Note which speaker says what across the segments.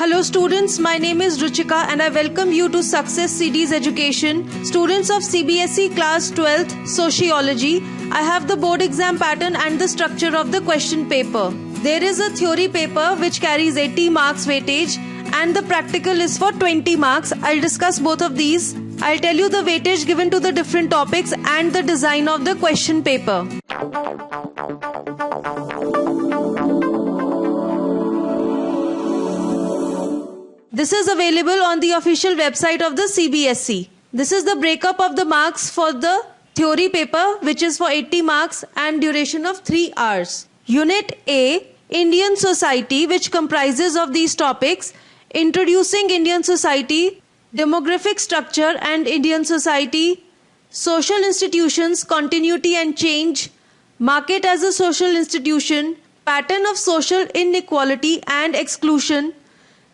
Speaker 1: Hello students, my name is Ruchika and I welcome you to Success CDs Education. Students of CBSE class 12th Sociology, I have the board exam pattern and the structure of the question paper. There is a theory paper which carries 80 marks weightage and the practical is for 20 marks. I'll discuss both of these. I'll tell you the weightage given to the different topics and the design of the question paper. This is available on the official website of the CBSE. This is the breakup of the marks for the theory paper, which is for 80 marks and duration of 3 hours. Unit A, Indian Society, which comprises of these topics: Introducing Indian Society, Demographic Structure and Indian Society, Social Institutions, Continuity and Change, Market as a Social Institution, Pattern of Social Inequality and Exclusion,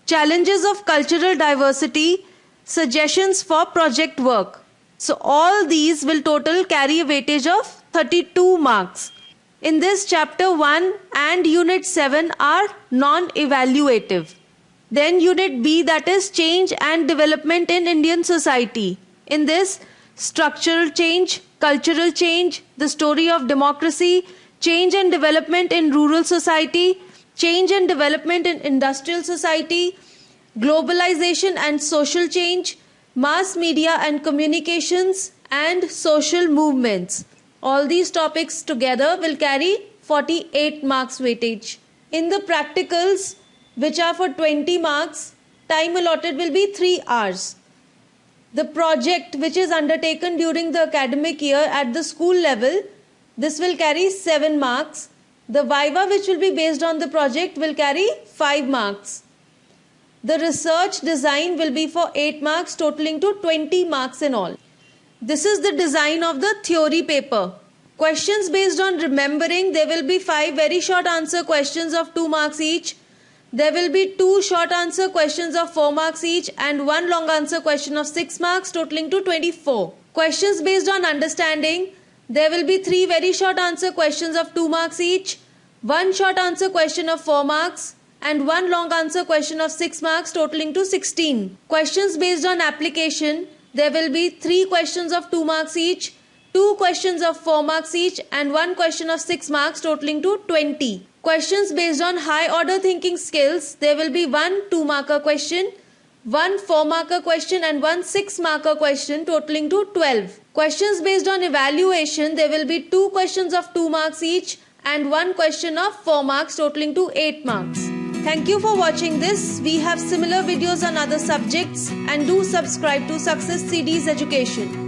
Speaker 1: Challenges of Cultural Diversity, Suggestions for Project Work. So all these will total carry a weightage of 32 marks. In this, chapter 1 and unit 7 are non-evaluative. Then unit B, that is Change and Development in Indian Society. In this, structural change, cultural change, the story of democracy, change and development in rural society, change and development in industrial society, globalization and social change, mass media and communications, and social movements. All these topics together will carry 48 marks weightage. In the practicals, which are for 20 marks, time allotted will be 3 hours. The project which is undertaken during the academic year at the school level, this will carry 7 marks. The viva, which will be based on the project, will carry 5 marks. The research design will be for 8 marks, totaling to 20 marks in all. This is the design of the theory paper. Questions based on remembering, there will be 5 very short answer questions of 2 marks each. There will be 2 short answer questions of 4 marks each and 1 long answer question of 6 marks, totaling to 24. Questions based on understanding, there will be 3 very short answer questions of 2 marks each, 1 short answer question of 4 marks and 1 long answer question of 6 marks, totaling to 16. Questions based on application, there will be 3 questions of 2 marks each, 2 questions of 4 marks each and 1 question of 6 marks, totaling to 20. Questions based on high order thinking skills, there will be 1 2-marker question, 1 4-marker question and 1 6-marker question, totaling to 12. Questions based on evaluation, there will be 2 questions of 2 marks each and 1 question of 4 marks, totaling to 8 marks. Thank you for watching this. We have similar videos on other subjects and do subscribe to Success CDs Education.